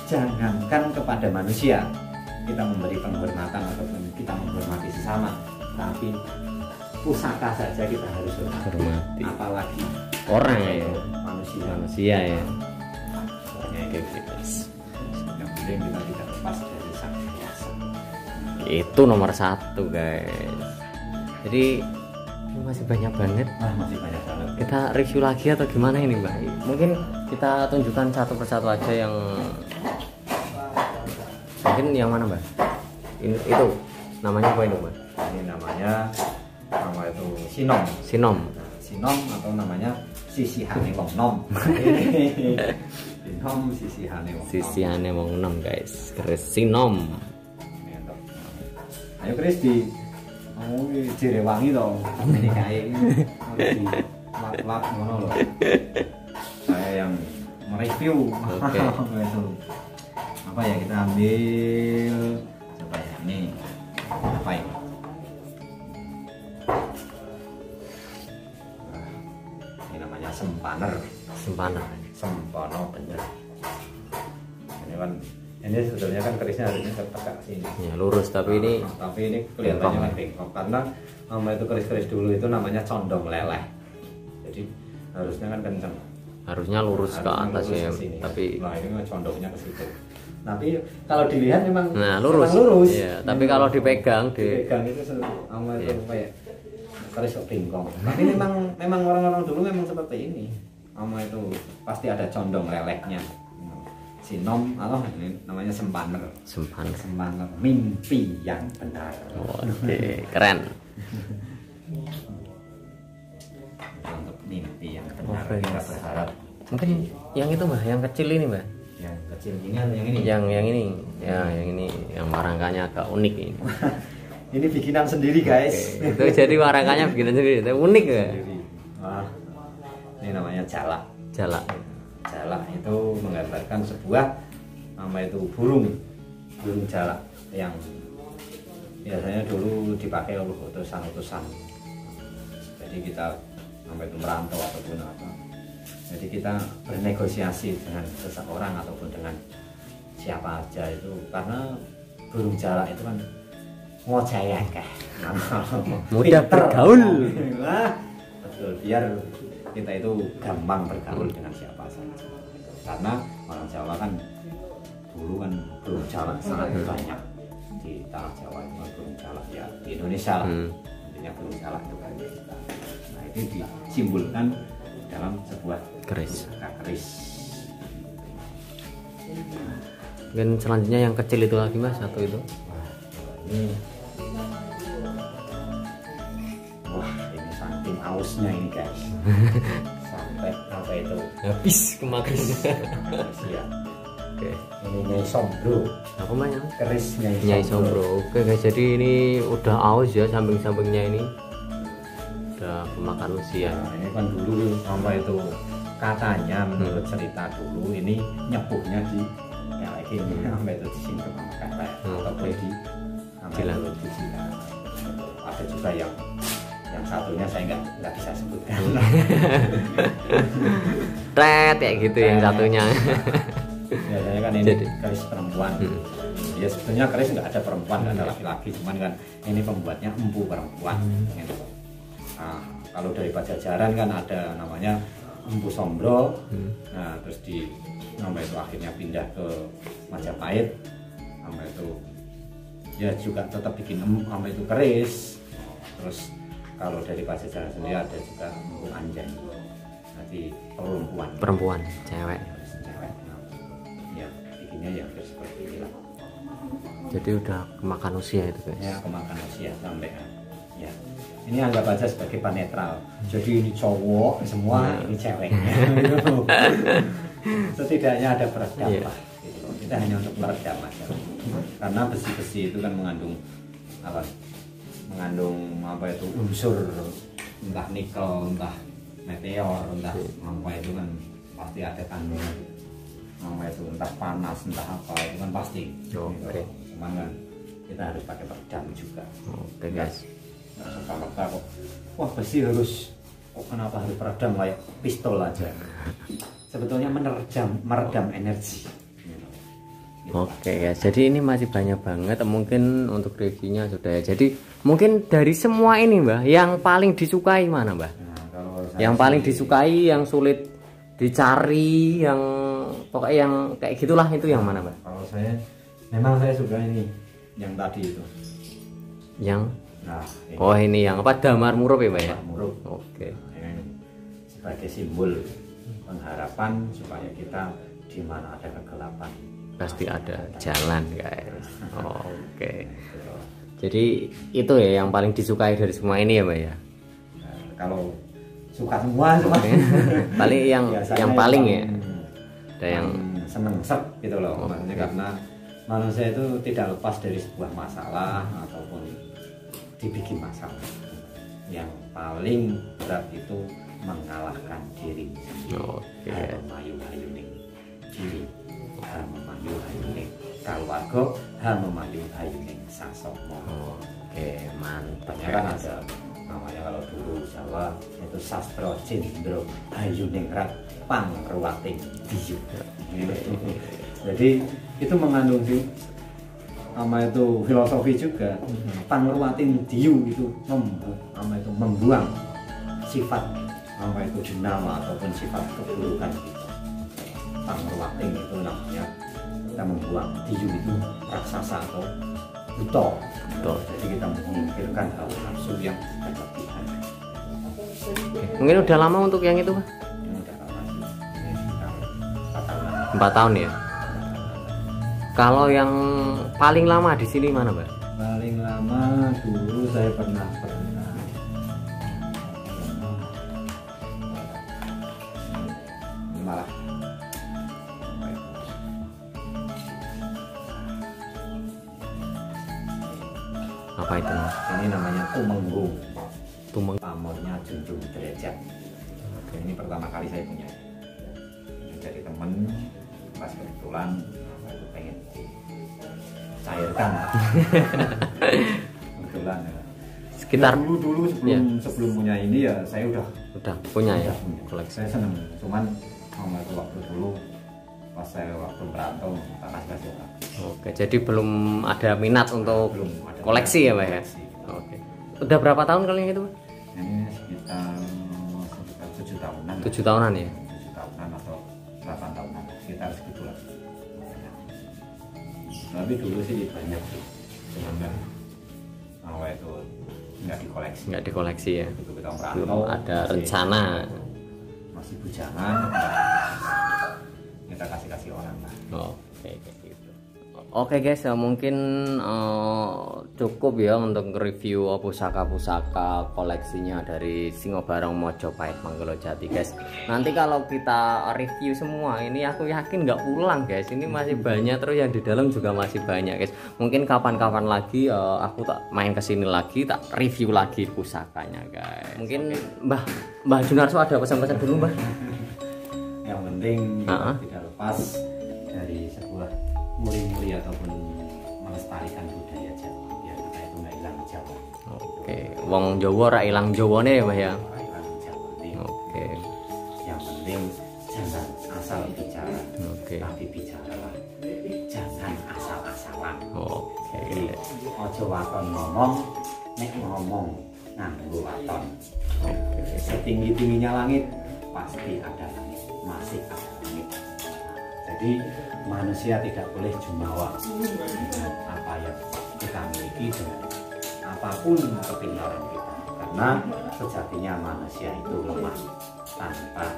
jangankan kepada manusia kita memberi penghormatan ataupun kita menghormati sesama, tapi pusaka saja kita harus hormati, apalagi orang ya, manusia ya. Yang penting kita tidak lepas dari sang kuasa. Itu nomor 1 guys. Jadi masih banyak banget. Masih banyak banget. Kita review lagi atau gimana ini Mbak? Mungkin kita tunjukkan satu persatu aja yang mungkin yang mana Mbak? Itu namanya apa itu Mbak? Ini namanya itu sinom. Sinom atau namanya sisihane wong nom. Sinom sisihane wong nom guys. Keris sinom. Ayo Kris di Jerewangi toh. Ini kayak ini lak ngono loh. Saya yang mereview. Oke. Apa ya, kita ambil coba ya, ini apa ini? Ini namanya sempaner. Sempono bener. Ini kan, ini sebetulnya kan kerisnya harusnya tegak sini. Ya lurus, tapi ini kelihatannya kan bengkok karena nama itu keris-keris dulu itu namanya condong leleh. Jadi harusnya kan kenceng. Harusnya lurus ke atas ya, tapi nah ini condongnya ke situ. Tapi kalau dilihat memang lurus. Iya, tapi kalau dipegang itu sama itu kayak keris kok bengkok. Tapi memang orang-orang dulu memang seperti ini. Sama itu pasti ada condong lelehnya. Sinom atau ini namanya sempaner. Mimpi yang benar. Oke, keren. Untuk mimpi yang benar kita berharap. Mungkin yang itu Mbak, yang kecil ini Mbak. Yang kecil ini yang ini. Yang ini. Ya, yang ini yang warangkanya agak unik ini. Ini bikinan sendiri guys. Itu jadi warangkanya bikinan sendiri. Itu unik ya. Wah, ini namanya jalak. Jalak itu menggambarkan sebuah itu burung jalak yang biasanya dulu dipakai oleh utusan-utusan. Jadi kita itu merantau ataupun apa. Jadi kita bernegosiasi dengan seseorang ataupun dengan siapa aja itu, karena burung jalak itu kan ngoceh mudah bergaul. Betul, biar kita itu gampang bergaul dengan siapa saja. Karena orang Jawa kan dulu kan burung jalak sangat banyak di tanah Jawa, itu burung jalak ya di Indonesia lah. Intinya burung jalak itu banyak. Nah itu disimbolkan dalam sebuah keris. Mungkin selanjutnya yang kecil itu lagi Mas, satu itu. Wah ini saking ausnya ini guys. Sampai apa itu habis kemakan. Ya. Oke. Ini Nyai Sombro. Apa namanya? Keris Nyai Sombro. Oke guys, jadi ini udah aus ya, samping-sampingnya ini udah kemakan usia. Nah, ini kan dulu apa itu katanya menurut cerita dulu ini nyepuhnya di ini sampai itu disimpan sama kakek ataupun di silang. Ada juga yang satunya saya nggak bisa sebutkan. Kayak gitu yang satunya. Biasanya kan ini keris perempuan. Ya sebetulnya keris nggak ada perempuan, nggak ada laki-laki, cuman kan ini pembuatnya empu perempuan. Gitu. Nah, kalau dari Pajajaran kan ada namanya Empu Sombro. Nah terus nama itu akhirnya pindah ke Majapahit. Nama itu ya juga tetap bikin nama itu keris. Terus kalau dari Pajajaran sendiri ada juga Empu Anjay. Nanti perempuan cewek. Nah, ya bikinnya ya seperti inilah. Jadi udah kemakan usia itu guys. Ya kemakan usia sampai ya. Ini anggap aja sebagai panetral. Jadi ini cowok semua, ini ceweknya. Setidaknya ada peredam lah. Gitu. Kita hanya untuk meredam aja. Karena besi-besi itu kan mengandung apa itu unsur entah nikel, entah meteor, entah apa itu kan pasti ada kandungan apa itu entah panas, entah apa itu kan pasti. Oke. Cuman kan kita harus pakai peredam juga. Oke guys. Serta-merta kok wah besi harus, kok kenapa harus peredam kayak pistol aja. Sebetulnya meredam energi. Oke ya, jadi ini masih banyak banget, mungkin untuk reviewnya sudah ya. Jadi mungkin dari semua ini Mbah, yang paling disukai mana Mbah? Nah, kalau Yang paling disukai, yang sulit dicari, yang pokoknya yang kayak gitulah, itu yang mana Mbah? Kalau saya memang saya suka ini yang tadi itu. Yang Nah, ini oh ini yang apa, damar murup ya Mbah ya? Murup. Oke. Ini sebagai simbol pengharapan supaya kita di mana ada kegelapan Pasti ada jalan guys. Oke. Jadi itu ya yang paling disukai dari semua ini ya Mbak ya. Nah, kalau suka semua paling yang paling ya. Ada yang seneng set gitu loh. Maksudnya karena manusia itu tidak lepas dari sebuah masalah ataupun dibikin masalah. Yang paling berat itu mengalahkan diri. Oke. Memayu-mayuning diri. Memayu-mayuning kaluwarga, memayu-mayuning sasomo. Oke, mantap. Kan ada namanya kalau dulu Jawa itu sastra cindro hayuning rat pangruwating diyu. Jadi itu mengandung nama itu filosofi juga. Pangruwating diyu itu membuang sifat apa itu jenama ataupun sifat keburukan kita. Pangruwating itu namanya kita membuang, diyu itu raksasa atau buta. Jadi kita menyingkirkan hal nafsu yang berlebihan. Mungkin udah lama untuk yang itu Pak? Ini udah lama sih. Ini sekitar 4 tahun. 4 tahun ya. Kalau yang paling lama di sini mana Mbak? Paling lama dulu saya pernah malah Apa itu Mas? ini namanya Tumenggung. Tumeng. Pamornya junjung derajat. Ini pertama kali saya punya. Ini dari temen pas kebetulan aku pengen cairkan. Kebetulan ya. Sekitar Ya, dulu sebelum punya ini ya saya udah punya ya punya. koleksi. Saya seneng, cuman itu waktu dulu pas saya waktu merantau tak kasih orang. Oke, jadi belum ada minat untuk Belum ada koleksi ya Mbak ya? koleksi. Oke. Udah berapa tahun kali yang itu Mbak? Ini sekitar 7 tahunan. 7 tahunan ya? 7 tahunan atau 8 tahunan, sekitar segitulah. Tapi dulu sih banyak sih, cuman kan apa itu nggak dikoleksi. Nggak dikoleksi ya? Begitu kita Belum merantau, ada rencana. masih bujangan, kita kasih orang lah. Oke, kayak gitu. Oke guys, mungkin cukup ya untuk review pusaka-pusaka koleksinya dari Singobarong Mojopahit Manggolo Jati guys. Nanti kalau kita review semua ini aku yakin nggak pulang guys. Ini masih banyak, terus yang di dalam juga masih banyak guys. Mungkin kapan-kapan lagi aku tak main kesini lagi, tak review lagi pusakanya guys. Mungkin Mbah Junarso ada pesan-pesan dulu Mbah? Yang penting tidak lepas dari sebuah muri-muri ataupun melestarikan budaya Jawa biar kita itu nggak hilang Jawa. Oke, wong Jawa ra ilang Jawane ya Mbah ya. Hilang Jawa. Oke. Yang penting jangan asal bicara. Oke. Tapi bicaralah. Jangan asal-asalan. Oke. Ojo waton ngomong, nek ngomong nganggo waton. Setinggi-tingginya langit pasti ada langit, masih ada langit. Jadi manusia tidak boleh jumawa dengan apa yang kita miliki, dengan apapun kepintaran kita, karena sejatinya manusia itu lemah. Tanpa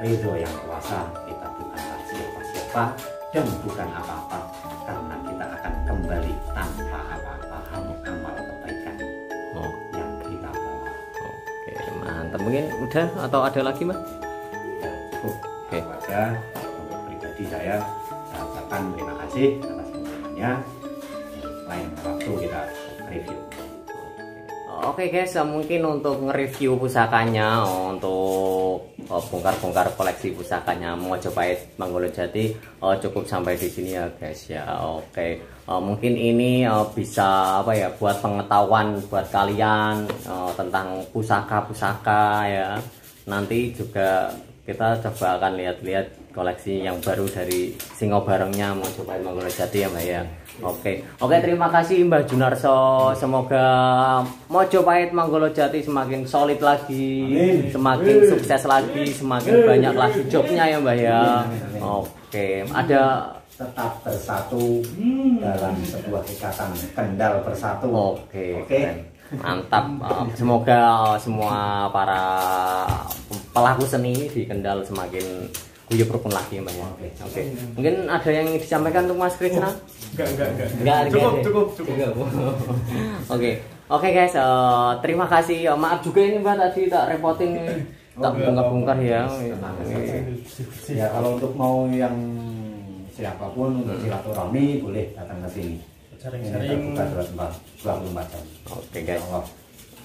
ridho yang kuasa kita bukanlah siapa-siapa dan bukan apa-apa, karena kita akan kembali tanpa apa-apa, hanya amal kebaikan yang kita bawa. Oke, mantap. Mungkin udah atau ada lagi Mbak? Ya, cukup. Oke. Itu aja untuk pribadi saya ucapkan terima kasih atas semuanya. Lain waktu kita review. Oke guys, mungkin untuk nge-review pusakanya untuk bongkar-bongkar koleksi pusakanya Mojopahit Manggolojati cukup sampai di sini ya guys ya. Oke, mungkin ini bisa apa ya, buat pengetahuan buat kalian tentang pusaka-pusaka ya. Nanti juga kita coba akan lihat-lihat koleksi yang baru dari Singobarongnya Mojopahit Manggolojati ya Mbak ya. Oke, terima kasih Mbak Junarso. Semoga Mojopahit Manggolojati semakin solid lagi, semakin sukses lagi, semakin banyak lagi jobnya ya Mbak ya. Oke, ada tetap bersatu dalam sebuah ikatan, Kendal bersatu. Oke. Mantap. Semoga semua para pelaku seni di Kendal semakin guyup rukun lagi Mbak ya. Oke. Mungkin ada yang disampaikan untuk Mas Krisna? Enggak. Cukup. Oke guys, terima kasih. Maaf juga ini Mbak tadi tak repotin, tak bongkar-bongkar ya. Ya kalau untuk mau yang siapapun untuk silaturahmi boleh datang ke sini. Sering terbuka 24 jam. Oke guys.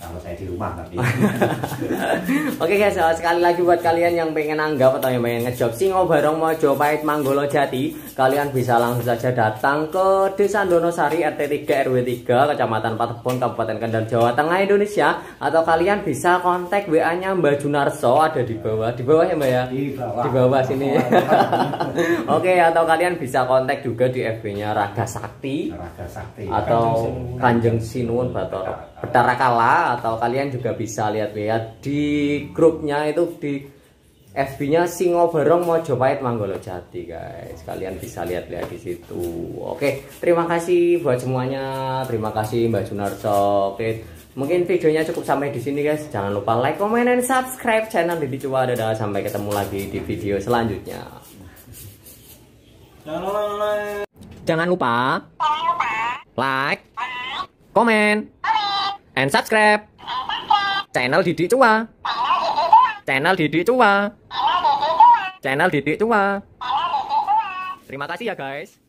Kalau saya di rumah tapi. Oke guys, sekali lagi buat kalian yang pengen anggap atau yang pengen ngejob Singobarong Mojopahit Manggolojati, kalian bisa langsung saja datang ke Desa Donosari RT 3 RW 3 Kecamatan Patebon Kabupaten Kendal Jawa Tengah Indonesia, atau kalian bisa kontak WA-nya Mbak Junarso ada di bawah ya Mbak ya. Di bawah sini. Oke, atau kalian bisa kontak juga di FB-nya Raga Sakti atau Kanjeng Sinuwun Bathara Kala, atau kalian juga bisa lihat-lihat di grupnya itu di FB-nya Singobarong Mojopahit Manggolojati guys. Kalian bisa lihat-lihat di situ. Oke, terima kasih buat semuanya. Terima kasih Mbak Junarso. Oke, mungkin videonya cukup sampai di sini guys. Jangan lupa like, comment, dan subscribe channel Didi Cuwa. Dadah, sampai ketemu lagi di video selanjutnya. Jangan lupa like, comment, and subscribe channel Didi Cuwa. Channel Didi Cuwa. Channel Didi Cuwa. Terima kasih ya guys.